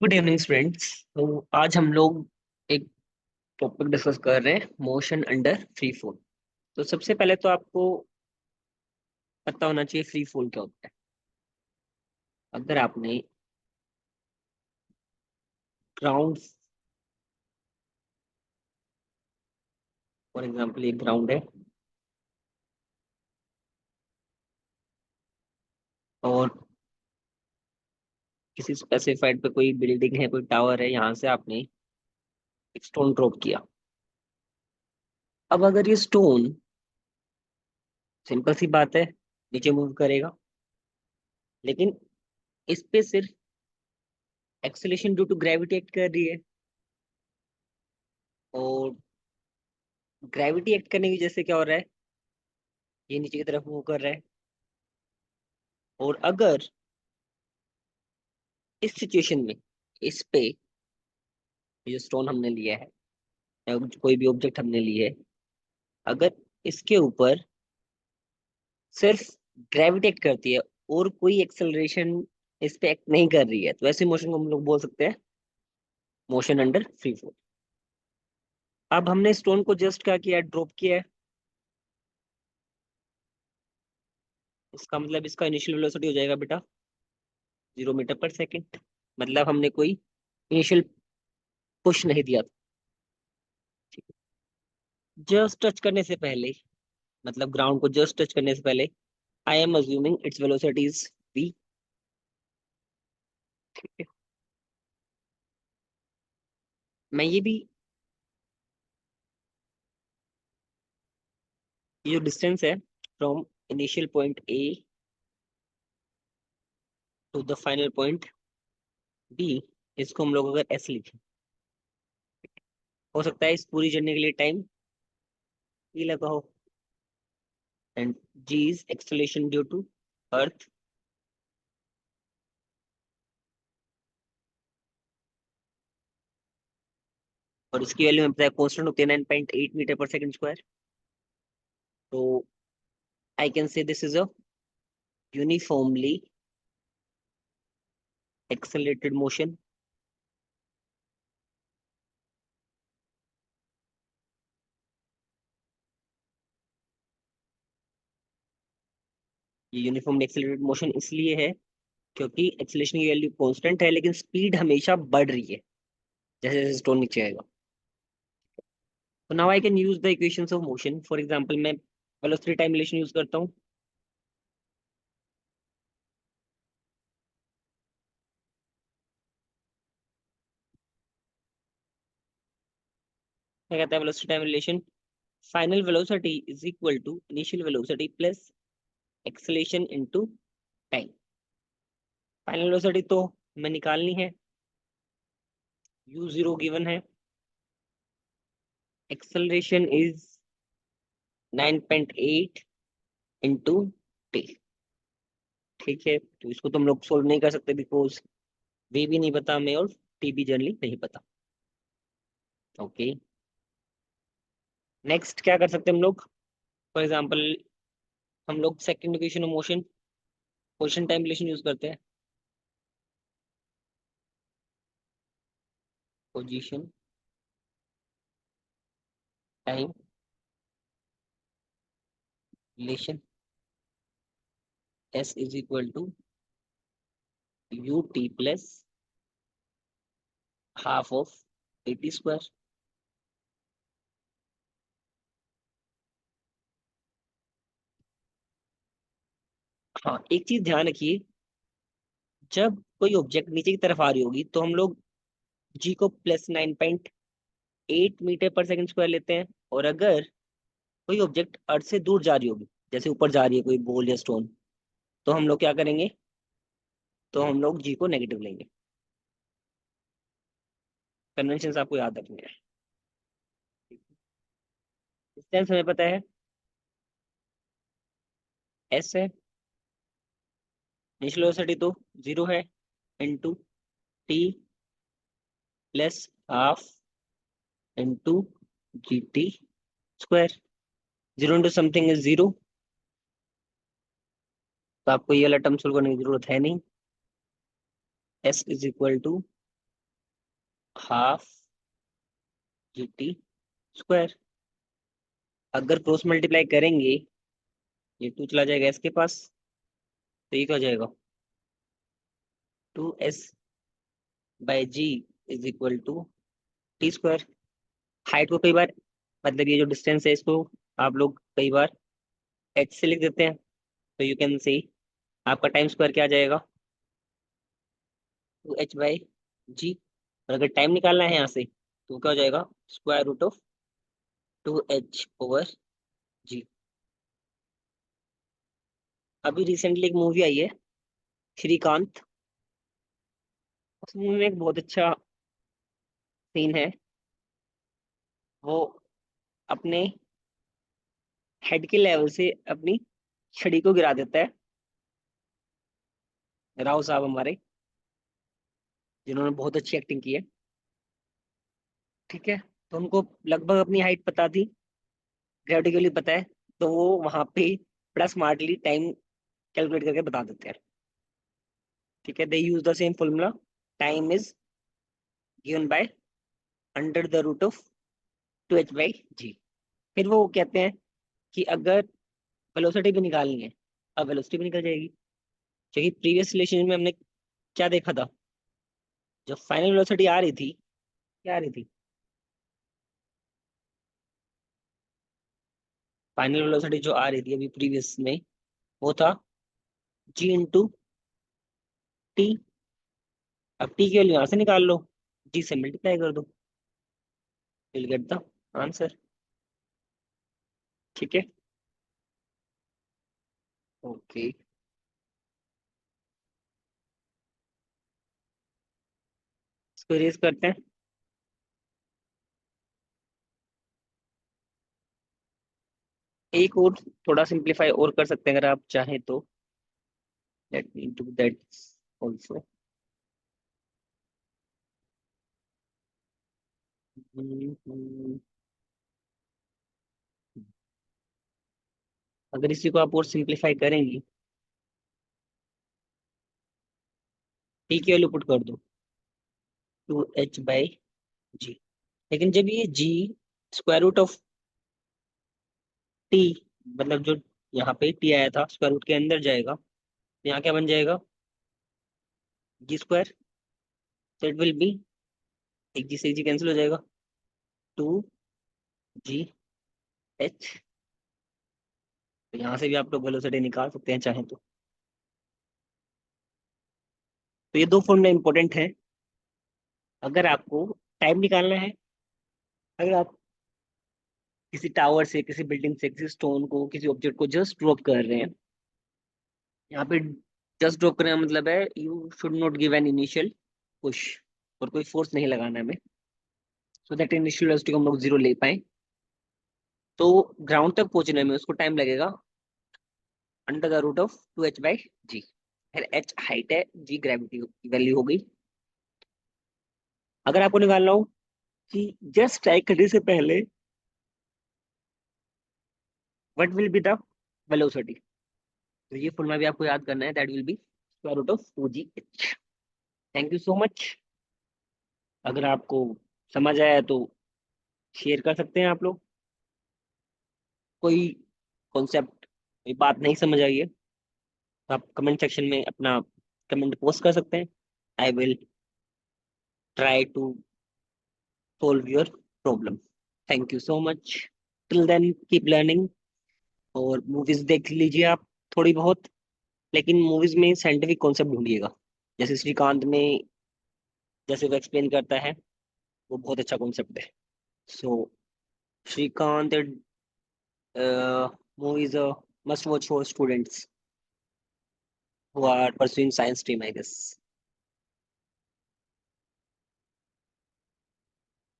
Good evening students. तो आज हम लोग एक टॉपिक डिस्कस कर रहे हैं, मोशन अंडर फ्री फॉल। तो सबसे पहले तो आपको पता होना चाहिए फ्री फॉल क्या होता है। अगर आपने ग्राउंड, फॉर एग्जांपल एक ग्राउंड है और किसी स्पेसिफाइड पे कोई बिल्डिंग है, कोई टावर है, यहाँ से आपने एक स्टोन ड्रॉप किया। अब अगर ये स्टोन, सिंपल सी बात है, नीचे मूव करेगा, लेकिन इस पे सिर्फ acceleration due to gravity act कर रही है। और ग्रेविटी एक्ट करने की वजह से क्या हो रहा है, ये नीचे की तरफ मूव कर रहा है। और अगर इस सिचुएशन में इस पे, ये जो स्टोन हमने लिया है या कोई भी ऑब्जेक्ट हमने लिए है, अगर इसके ऊपर सिर्फ ग्रेविटी एक्ट करती है और कोई एक्सेलरेशन इस पे एक्ट नहीं कर रही है, तो ऐसे मोशन को हम लोग बोल सकते हैं मोशन अंडर फ्री फॉल। अब हमने स्टोन को जस्ट क्या किया, ड्रॉप किया है। इसका मतलब इसका इनिशियल वेलोसिटी हो जाएगा बेटा 0 मीटर पर सेकेंड। मतलब हमने कोई इनिशियल पुश नहीं दिया था। जस्ट टच करने से पहले, मतलब ग्राउंड को जस्ट टच करने से पहले, I am assuming its velocity is v। ठीक है, मैं ये भी, ये जो डिस्टेंस है from initial point A to the final point B, इसको हम लोग अगर एस लिखें, हो सकता है इस पूरी जर्नी के लिए टाइम ई लगा हो। And g is acceleration due to earth. और इसकी वैल्यू हमें पता है कांस्टेंट होती है 9.8 मीटर पर सेकंड स्क्वायर। तो I can say this is a uniformly accelerated motion. ये यूनिफॉर्मली एक्सेलरेटेड मोशन इसलिए है क्योंकि एक्सेलरेशन की वैल्यू कांस्टेंट है, लेकिन स्पीड हमेशा बढ़ रही है जैसे जैसे स्टोन नीचे आएगा। तो now I can use the equations of motion. For example मैं वेलोसिटी टाइम रिलेशन यूज करता हूँ। क्या कहता है velocity time relation? Final velocity is equal to initial velocity plus acceleration into time. Final velocity तो हमें निकालनी है, u0 गिवन है, एक्सेलरेशन इज 9.8 इंटू टी। ठीक है, तो इसको तो हम लोग सोल्व नहीं कर सकते बिकॉज वे भी नहीं पता हमें और टी भी जनरली नहीं पता। ओके, नेक्स्ट क्या कर सकते हैं हम लोग? फॉर एग्जांपल हम लोग second equation of motion, motion time relation use करते हैं। Position time relation s is equal to u t plus half of a t square. हाँ, एक चीज ध्यान रखिए, जब कोई ऑब्जेक्ट नीचे की तरफ आ रही होगी तो हम लोग जी को +9.8 मीटर पर सेकंड स्क्वायर लेते हैं। और अगर कोई ऑब्जेक्ट अर्थ से दूर जा रही होगी, जैसे ऊपर जा रही है कोई बॉल या स्टोन, तो हम लोग क्या करेंगे, तो हम लोग जी को नेगेटिव लेंगे। कन्वेंशन आपको याद रखने हैं। डिस्टेंस हमें पता है एस है, इनिशियल वेलोसिटी तो 0 है, into T plus half into ji t square. 0 into something is 0, तो आपको ये वाला टर्म सोल्व करने की जरूरत है नहीं। S is equal to half g t square. अगर क्रॉस मल्टीप्लाई करेंगे, ये टू चला जाएगा इसके पास, तो ये क्या हो जाएगा, 2s/g is equal to t square. Height को कई बार, मतलब ये जो डिस्टेंस है इसको आप लोग कई बार h से लिख देते हैं, तो यू कैन सी आपका टाइम स्क्वायर क्या आ जाएगा, 2h/g। और अगर टाइम निकालना है यहाँ से, तो क्या हो जाएगा, स्क्वायर रूट ऑफ 2h/g। अभी रिसेंटली एक मूवी आई है, श्रीकांत। उस मूवी में एक बहुत अच्छा सीन है। वो अपने हेड के लेवल से अपनी छड़ी को गिरा देता है। राव साहब हमारे, जिन्होंने बहुत अच्छी एक्टिंग की है, ठीक है। तो उनको लगभग अपनी हाइट पता थी, ग्रेविटी के लिए पता है, तो वो वहां पे बड़ा स्मार्टली टाइम कैलकुलेट करके बता देते हैं, ठीक है। They use the same formula, time is given by under the root of 2h/g। फिर वो कहते हैं कि अगर वेलोसिटी भी निकालनी है, अब वेलोसिटी भी निकल जाएगी, क्योंकि प्रीवियस रिलेशन में हमने क्या देखा था, जो फाइनल वेलोसिटी आ रही थी, क्या आ रही थी, फाइनल वेलोसिटी जो आ रही थी अभी प्रीवियस में, वो था g × t। अब t की वैल्यू यहाँ से निकाल लो, g से मल्टीप्लाई कर दो, विल गेट द आंसर, ठीक है। ओके, इसको रेज करते हैं। एक और थोड़ा सिंप्लीफाई और कर सकते हैं अगर आप चाहें तो, let me do that also. अगर इसी को आप और सिंप्लीफाई करेंगी, टी की वैल्यू पुट कर दो, 2h/g। लेकिन जब ये g square root of t, मतलब जो यहाँ पे टी आया था स्क्वायर रूट के अंदर जाएगा, तो यहाँ क्या बन जाएगा, g²। तो इट विल बी, एक जी से जी कैंसिल हो जाएगा, 2g/h। तो यहाँ से भी आप लोग वेलोसिटी निकाल सकते हैं चाहें तो। तो ये दो फॉर्मूला इंपॉर्टेंट है अगर आपको टाइम निकालना है। अगर आप किसी टावर से, किसी बिल्डिंग से, किसी स्टोन को, किसी ऑब्जेक्ट को जस्ट ड्रॉप कर रहे हैं, यहाँ पे जस्ट ड्रॉप करने का मतलब है you should not give an initial push, और कोई फोर्स नहीं लगाना है हमें, सो दैट इनिशियल वेलोसिटी को हम लोग जीरो ले पाए। तो ग्राउंड तक पहुंचने में उसको टाइम लगेगा under the root of 2h/g। फिर h हाइट है, g ग्रेविटी की वैल्यू हो गई। अगर आपको निकालना हो कि जस्ट स्ट्राइक करने से पहले what will be the velocity, तो ये फॉर्मूला भी आपको याद करना है, that will be square root of 2gh। Thank you so much. अगर आपको समझ आया तो शेयर कर सकते हैं आप लोग। कोई कॉन्सेप्ट, कोई बात नहीं समझ आई है, तो आप कमेंट सेक्शन में अपना कमेंट पोस्ट कर सकते हैं। I will try to solve your problem. Thank you so much. Till then keep learning, और मूवीज देख लीजिए आप थोड़ी बहुत, लेकिन मूवीज में साइंटिफिक कॉन्सेप्ट ढूंढिएगा। जैसे श्रीकांत में जैसे वो एक्सप्लेन करता है, वो बहुत अच्छा कॉन्सेप्ट है। So Srikanth movie is a must watch for students who are pursuing science stream, I guess.